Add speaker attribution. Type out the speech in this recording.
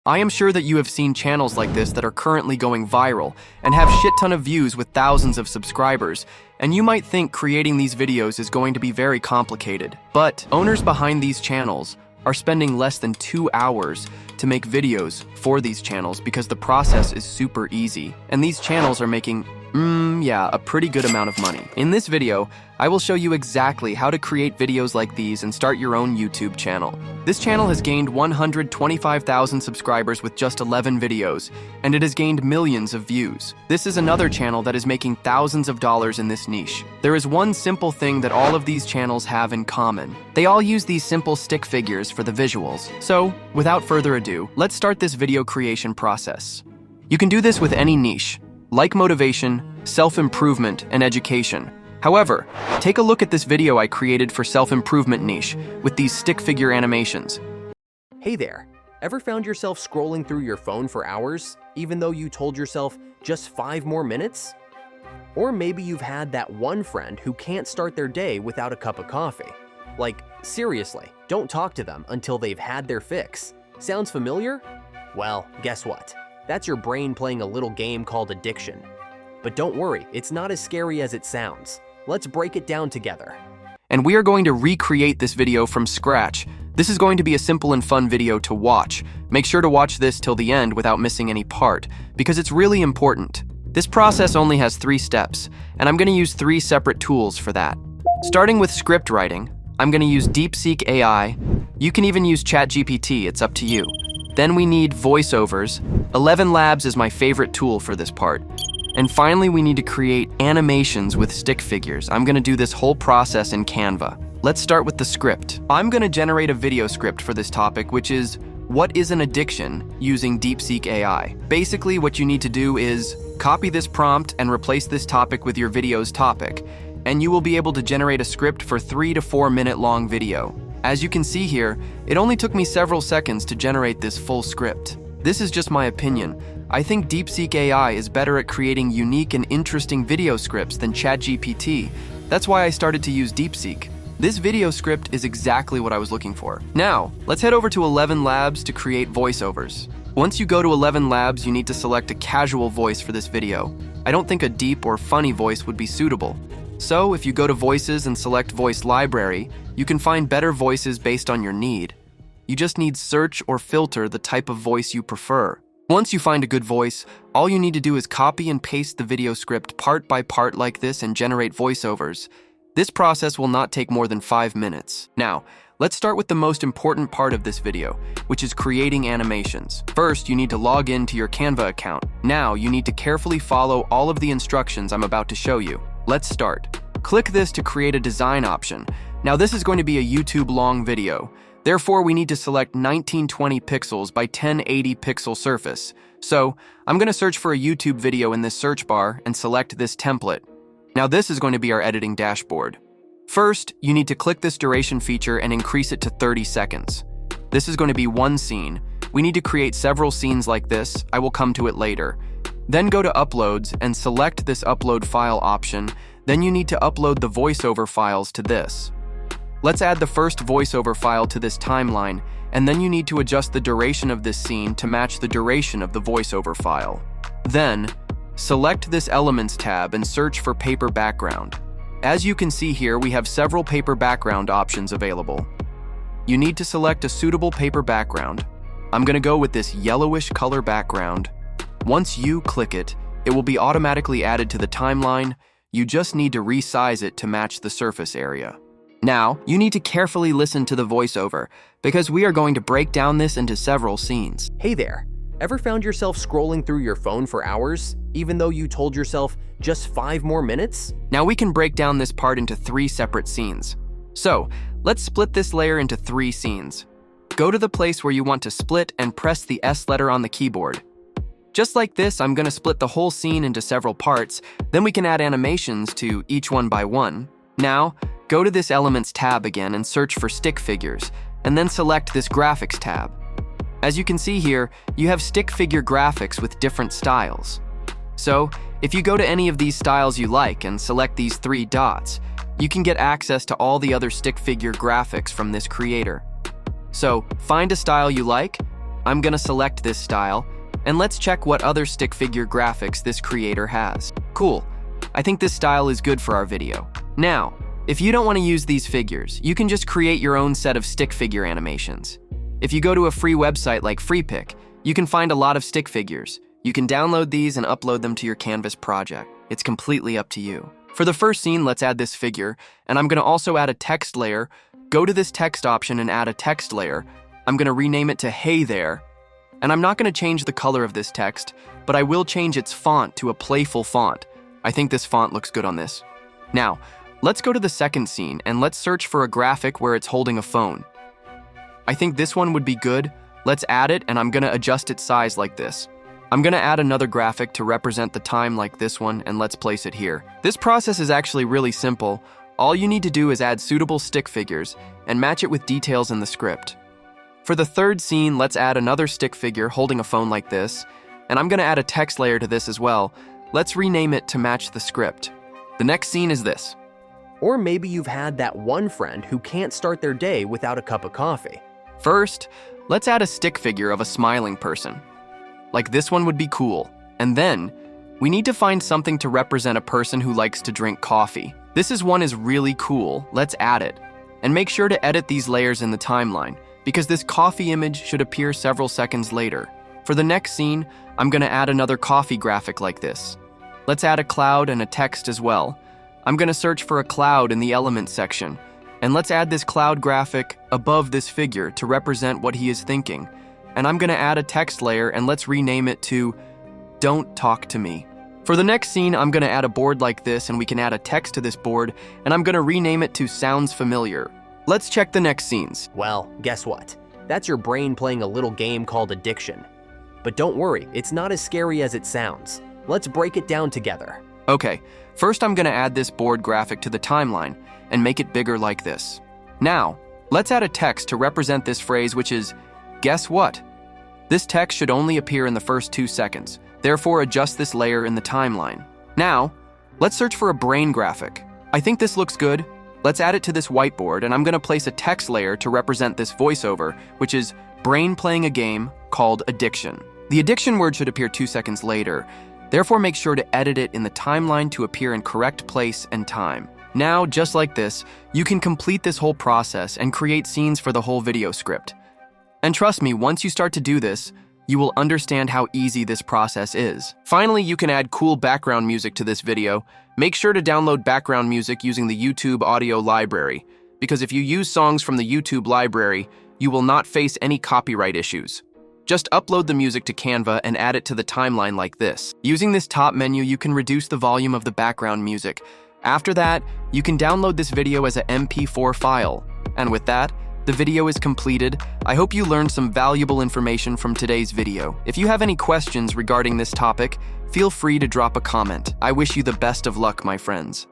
Speaker 1: I am sure that you have seen channels like this that are currently going viral and have shit ton of views with thousands of subscribers, and you might think creating these videos is going to be very complicated. But owners behind these channels are spending less than 2 hours to make videos for these channels because the process is super easy, and these channels are making a pretty good amount of money. In this video, I will show you exactly how to create videos like these and start your own YouTube channel. This channel has gained 125,000 subscribers with just 11 videos, and it has gained millions of views. This is another channel that is making thousands of dollars in this niche. There is one simple thing that all of these channels have in common. They all use these simple stick figures for the visuals. So, without further ado, let's start this video creation process. You can do this with any niche, like motivation, self-improvement, and education. However, take a look at this video I created for self-improvement niche with these stick figure animations.
Speaker 2: Hey there, ever found yourself scrolling through your phone for hours, even though you told yourself just 5 more minutes? Or maybe you've had that one friend who can't start their day without a cup of coffee. Like, seriously, don't talk to them until they've had their fix. Sounds familiar? Well, guess what? That's your brain playing a little game called addiction. But don't worry, it's not as scary as it sounds. Let's break it down together.
Speaker 1: And we are going to recreate this video from scratch. This is going to be a simple and fun video to watch. Make sure to watch this till the end without missing any part, because it's really important. This process only has 3 steps, and I'm going to use 3 separate tools for that. Starting with script writing, I'm going to use DeepSeek AI. You can even use ChatGPT, it's up to you. Then we need voiceovers. 11 Labs is my favorite tool for this part. And finally, we need to create animations with stick figures. I'm gonna do this whole process in Canva. Let's start with the script. I'm gonna generate a video script for this topic, which is what is an addiction using DeepSeek AI. Basically, what you need to do is copy this prompt and replace this topic with your video's topic, and you will be able to generate a script for 3 to 4 minute long video. As you can see here, it only took me several seconds to generate this full script. This is just my opinion. I think DeepSeek AI is better at creating unique and interesting video scripts than ChatGPT. That's why I started to use DeepSeek. This video script is exactly what I was looking for. Now, let's head over to 11 Labs to create voiceovers. Once you go to 11 Labs, you need to select a casual voice for this video. I don't think a deep or funny voice would be suitable. So, if you go to Voices and select Voice Library, you can find better voices based on your need. You just need search or filter the type of voice you prefer. Once you find a good voice, all you need to do is copy and paste the video script part by part like this and generate voiceovers. This process will not take more than 5 minutes. Now, let's start with the most important part of this video, which is creating animations. First, you need to log in to your Canva account. Now, you need to carefully follow all of the instructions I'm about to show you. Let's start. Click this to create a design option. Now this is going to be a YouTube long video. Therefore, we need to select 1920 pixels by 1080 pixel surface. So, I'm going to search for a YouTube video in this search bar and select this template. Now this is going to be our editing dashboard. First, you need to click this duration feature and increase it to 30 seconds. This is going to be one scene. We need to create several scenes like this. I will come to it later. Then go to Uploads and select this Upload File option. Then you need to upload the voiceover files to this. Let's add the first voiceover file to this timeline, and then you need to adjust the duration of this scene to match the duration of the voiceover file. Then, select this Elements tab and search for Paper Background. As you can see here, we have several paper background options available. You need to select a suitable paper background. I'm going to go with this yellowish color background. Once you click it, it will be automatically added to the timeline. You just need to resize it to match the surface area. Now, you need to carefully listen to the voiceover, because we are going to break down this into several scenes.
Speaker 2: Hey there, ever found yourself scrolling through your phone for hours, even though you told yourself just 5 more minutes?
Speaker 1: Now we can break down this part into 3 separate scenes. So, let's split this layer into 3 scenes. Go to the place where you want to split and press the S letter on the keyboard. Just like this, I'm going to split the whole scene into several parts, then we can add animations to each one by one. Now, go to this Elements tab again and search for stick figures, and then select this Graphics tab. As you can see here, you have stick figure graphics with different styles. So, if you go to any of these styles you like and select these 3 dots, you can get access to all the other stick figure graphics from this creator. So, find a style you like, I'm gonna select this style, and let's check what other stick figure graphics this creator has. Cool, I think this style is good for our video. Now, if you don't want to use these figures, you can just create your own set of stick figure animations. If you go to a free website like FreePic, you can find a lot of stick figures. You can download these and upload them to your Canvas project. It's completely up to you. For the first scene, let's add this figure, and I'm gonna also add a text layer. Go to this text option and add a text layer. I'm gonna rename it to Hey There, and I'm not gonna change the color of this text, but I will change its font to a playful font. I think this font looks good on this. Now, let's go to the second scene and let's search for a graphic where it's holding a phone. I think this one would be good. Let's add it, and I'm gonna adjust its size like this. I'm gonna add another graphic to represent the time like this one, and let's place it here. This process is actually really simple. All you need to do is add suitable stick figures and match it with details in the script. For the third scene, let's add another stick figure holding a phone like this, and I'm gonna add a text layer to this as well. Let's rename it to match the script. The next scene is this.
Speaker 2: Or maybe you've had that one friend who can't start their day without a cup of coffee.
Speaker 1: First, let's add a stick figure of a smiling person. Like this one would be cool. And then, we need to find something to represent a person who likes to drink coffee. This one is really cool. Let's add it. And make sure to edit these layers in the timeline, because this coffee image should appear several seconds later. For the next scene, I'm gonna add another coffee graphic like this. Let's add a cloud and a text as well. I'm gonna search for a cloud in the elements section, and let's add this cloud graphic above this figure to represent what he is thinking. And I'm gonna add a text layer, and let's rename it to Don't Talk to Me. For the next scene, I'm gonna add a board like this, and we can add a text to this board, and I'm gonna rename it to Sounds Familiar. Let's check the next scenes.
Speaker 2: Well, guess what? That's your brain playing a little game called addiction. But don't worry, it's not as scary as it sounds. Let's break it down together.
Speaker 1: Okay, first I'm gonna add this board graphic to the timeline and make it bigger like this. Now, let's add a text to represent this phrase, which is, guess what? This text should only appear in the first 2 seconds, therefore adjust this layer in the timeline. Now, let's search for a brain graphic. I think this looks good. Let's add it to this whiteboard, and I'm gonna place a text layer to represent this voiceover, which is brain playing a game called addiction. The addiction word should appear 2 seconds later, therefore make sure to edit it in the timeline to appear in correct place and time. Now, just like this, you can complete this whole process and create scenes for the whole video script. And trust me, once you start to do this, you will understand how easy this process is. Finally, you can add cool background music to this video. Make sure to download background music using the YouTube audio library, because if you use songs from the YouTube library, you will not face any copyright issues. Just upload the music to Canva and add it to the timeline like this. Using this top menu, you can reduce the volume of the background music. After that, you can download this video as a MP4 file. And with that, the video is completed. I hope you learned some valuable information from today's video. If you have any questions regarding this topic, feel free to drop a comment. I wish you the best of luck, my friends.